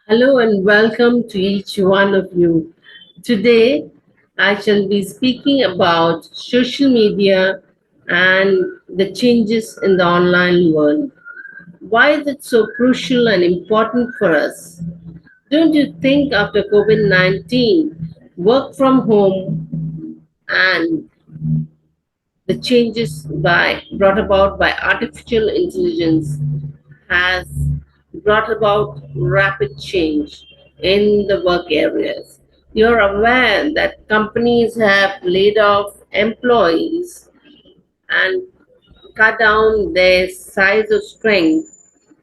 Hello and welcome to each one of you. Today, I shall be speaking about social media and the changes in the online world. Why is it so crucial and important for us? Don't you think after COVID 19, work from home and the changes brought about by artificial intelligence has brought about rapid change in the work areas. You're aware that companies have laid off employees and cut down their size of strength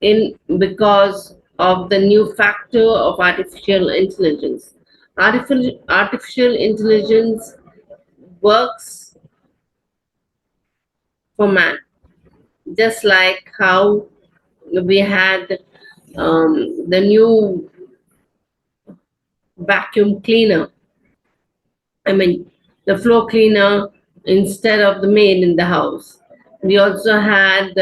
in because of the new factor of artificial intelligence. Artificial intelligence works for man, just like how we had the new vacuum cleaner. I mean, the floor cleaner instead of the maid in the house. We also had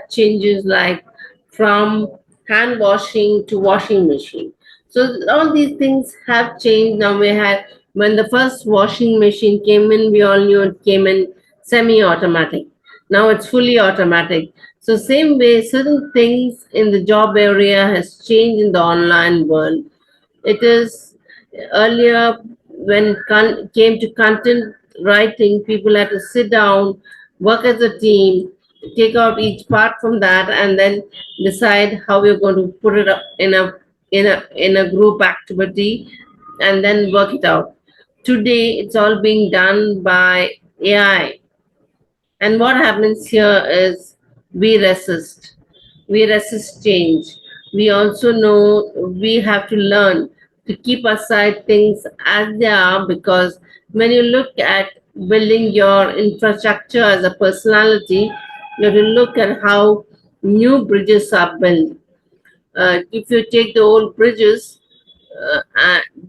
changes like from hand washing to washing machine. So all these things have changed. Now we had when the first washing machine came in, we all knew it came in semi-automatic. Now it's fully automatic. So same way, certain things in the job area has changed in the online world. It is earlier when came to content writing, people had to sit down, work as a team, take out each part from that, and then decide how we're going to put it up in a group activity, and then work it out. Today, it's all being done by AI, and what happens here is we resist. We resist change. We also know we have to learn to keep aside things as they are, because when you look at building your infrastructure as a personality, you have to look at how new bridges are built. If you take the old bridges,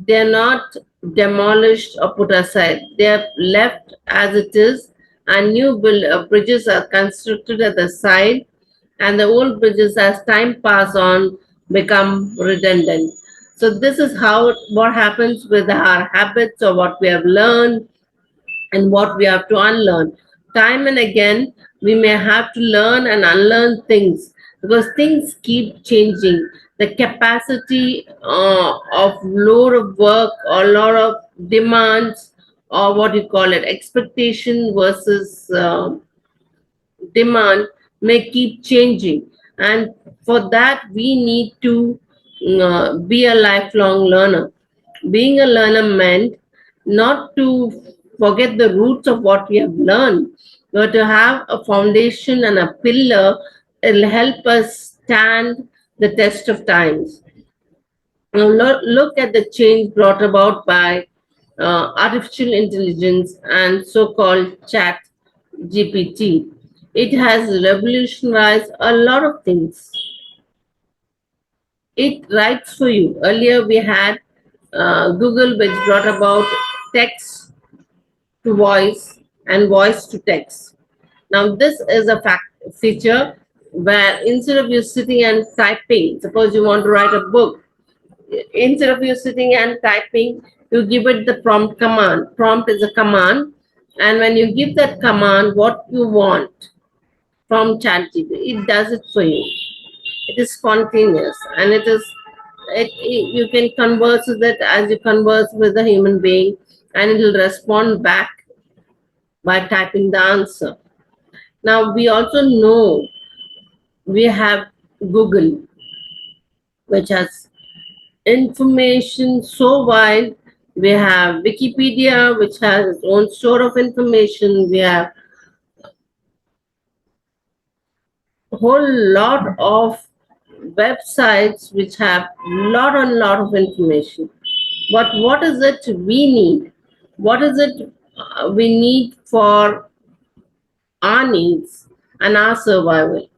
they're not demolished or put aside. They're left as it is, and bridges are constructed at the side, and the old bridges, as time pass on, become redundant. So this is what happens with our habits or what we have learned and what we have to unlearn. Time and again, we may have to learn and unlearn things because things keep changing. The capacity of load of work or lot of demands, or what you call it, expectation versus demand, may keep changing. And for that, we need to be a lifelong learner. Being a learner meant not to forget the roots of what we have learned, but to have a foundation and a pillar that will help us stand the test of times. Now, look at the change brought about by artificial intelligence and so called chat GPT. It has revolutionized a lot of things. It writes for you. Earlier, we had Google, which brought about text to voice and voice to text. Now, this is a feature where instead of you sitting and typing, suppose you want to write a book, instead of you sitting and typing, you give it the prompt command. Prompt is a command, and when you give that command, what you want from ChatGPT, it does it for you. It is spontaneous, and you can converse with it as you converse with a human being, and it will respond back by typing the answer. Now we also know we have Google, which has information so wide. We have Wikipedia, which has its own store of information. We have a whole lot of websites which have lot of information. But what is it we need? What is it we need for our needs and our survival?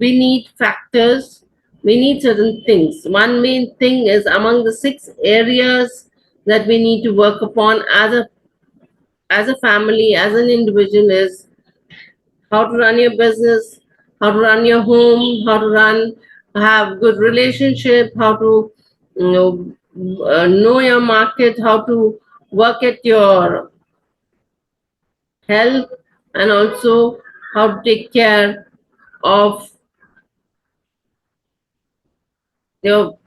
We need factors, we need certain things. One main thing is among the 6 areas that we need to work upon as a family, as an individual, is how to run your business, how to run your home, how to have good relationship, how to know your market, how to work at your health, and also how to take care of your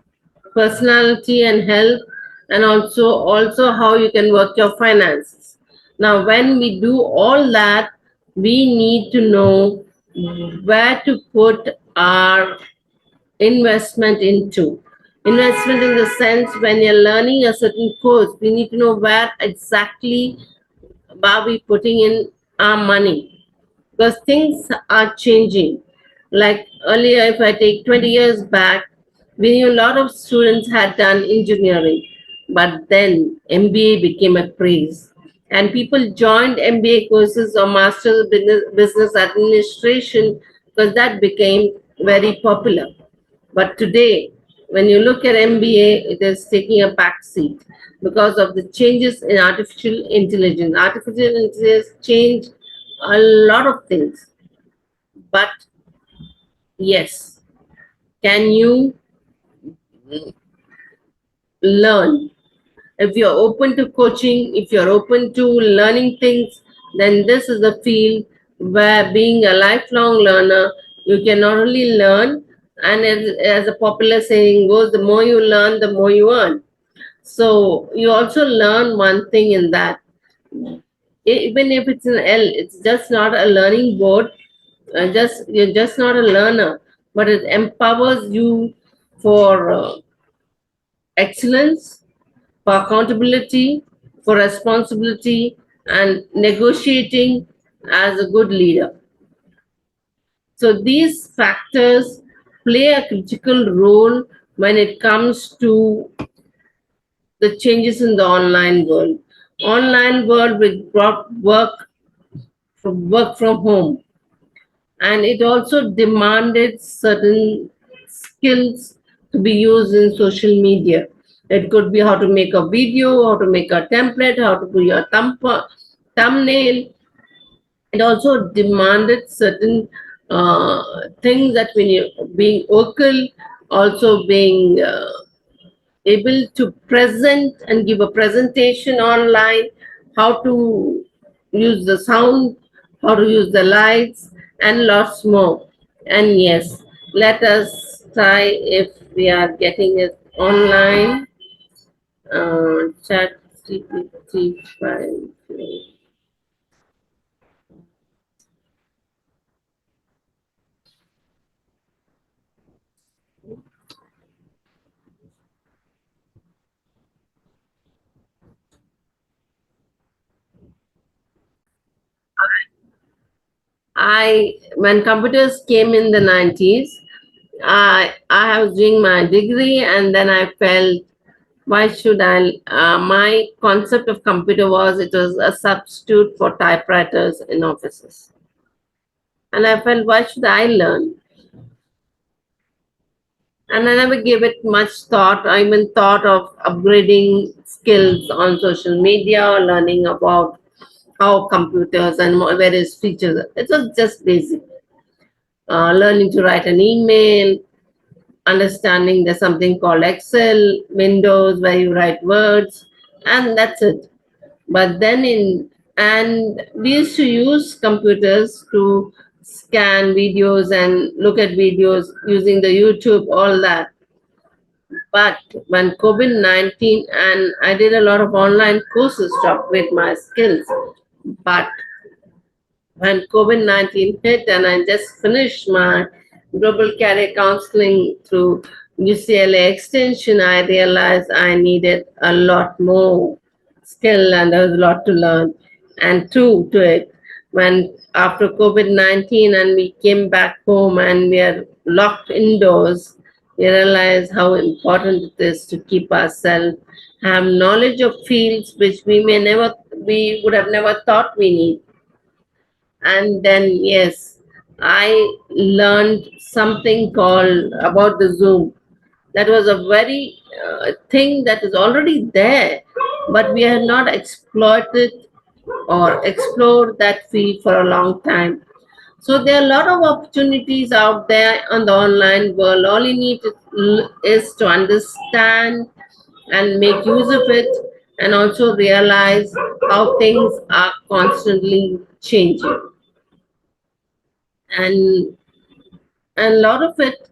personality and health, and also how you can work your finances. Now when we do all that, we need to know where to put our investment into. Investment in the sense, when you're learning a certain course, we need to know where exactly are we putting in our money, because things are changing. Like earlier, if I take 20 years back, we knew a lot of students had done engineering, but then MBA became a craze. And people joined MBA courses or Master's of Business Administration because that became very popular. But today, when you look at MBA, it is taking a back seat because of the changes in artificial intelligence. Artificial intelligence changed a lot of things. But yes, can you learn? If you're open to coaching, if you're open to learning things, then this is a field where, being a lifelong learner, you can not only learn, and as a popular saying goes, the more you learn, the more you earn. So you also learn one thing in that. Even if it's an L, it's just not a learning board. Just you're just not a learner, but it empowers you for excellence, for accountability, for responsibility, and negotiating as a good leader. So these factors play a critical role when it comes to the changes in the online world. Online world with work from home, and it also demanded certain skills to be used in social media. It could be how to make a video, how to make a template, how to do your thumbnail. It also demanded certain things, that when you being vocal, also being able to present and give a presentation online, how to use the sound, how to use the lights, and lots more. And yes, let us try if we are getting it online. Chat GPT 5. When computers came in the 90s, I was doing my degree, and then I felt, why should I? My concept of computer was, it was a substitute for typewriters in offices. And I felt, why should I learn? And I never gave it much thought. I even thought of upgrading skills on social media or learning about how computers and various features. It was just basic. Learning to write an email, understanding there's something called Excel, Windows, where you write words, and that's it. But then and we used to use computers to scan videos and look at videos using the YouTube, all that. But when COVID-19, and I did a lot of online courses to upgrade my skills. But when COVID-19 hit, and I just finished my global career counseling through UCLA Extension, I realized I needed a lot more skill, and there was a lot to learn. And true to it, when after COVID-19 and we came back home and we are locked indoors, we realized how important it is to keep ourselves, have knowledge of fields which we would have never thought we need. And then yes, I learned something called about the Zoom. That was a very thing that is already there, but we have not exploited or explored that field for a long time. So there are a lot of opportunities out there on the online world. All you need is to understand and make use of it, and also realize how things are constantly changing. And a lot of it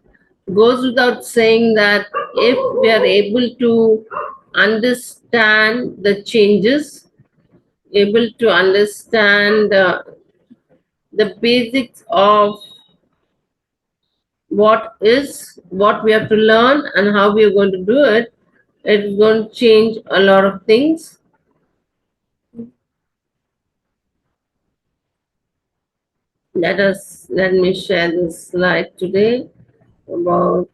goes without saying that if we are able to understand the changes, able to understand the basics of what we have to learn and how we are going to do it, it's going to change a lot of things. Let me share this slide today about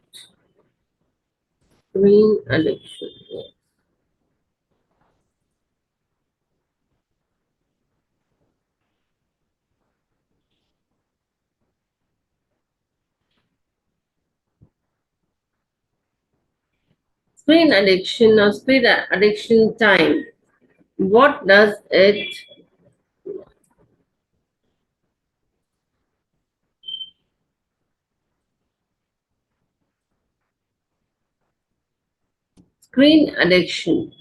screen addiction. Screen addiction or screen addiction time. What does it? Screen addiction.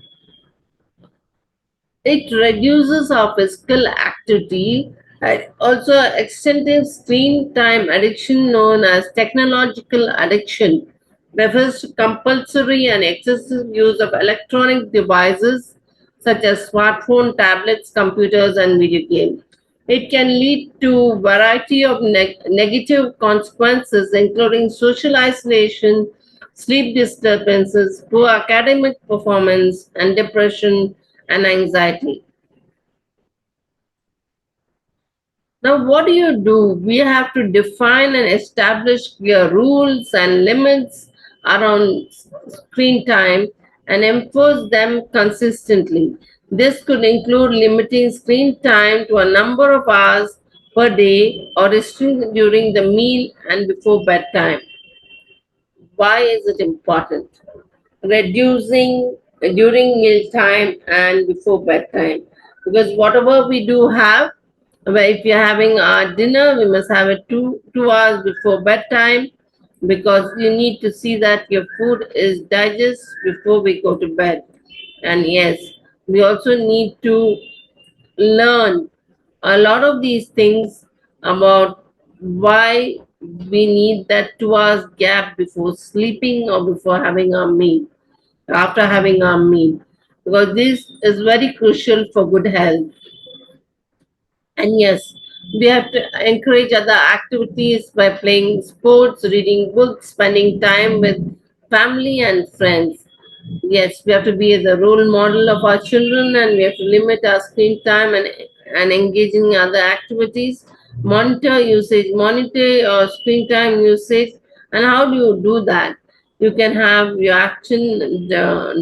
It reduces our physical activity and also extended screen time addiction, known as technological addiction, refers to compulsory and excessive use of electronic devices such as smartphone, tablets, computers, and video games. It can lead to a variety of negative consequences, including social isolation, sleep disturbances, poor academic performance, and depression and anxiety. Now, what do you do? We have to define and establish clear rules and limits around screen time and enforce them consistently. This could include limiting screen time to a number of hours per day or restricting during the meal and before bedtime. Why is it important? Reducing during meal time and before bedtime, because whatever we do have, well, if you're having our dinner, we must have it two hours before bedtime, because you need to see that your food is digest before we go to bed. And yes, we also need to learn a lot of these things about why we need that 2 hours gap before sleeping or before having our meal, after having our meal, because this is very crucial for good health. And yes, we have to encourage other activities by playing sports, reading books, spending time with family and friends. Yes, we have to be the role model of our children, and we have to limit our screen time and engage in other activities. Monitor your screen time usage. And how do you do that? You can have your action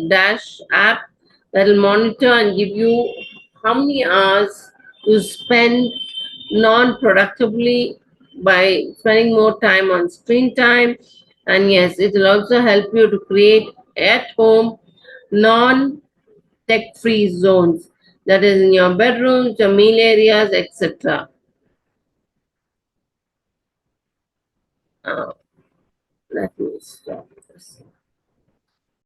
dash app that will monitor and give you how many hours you spend non-productively by spending more time on screen time. And yes, it will also help you to create at home non-tech free zones, that is in your bedrooms, your meal areas, etc. uh, Let me stop this.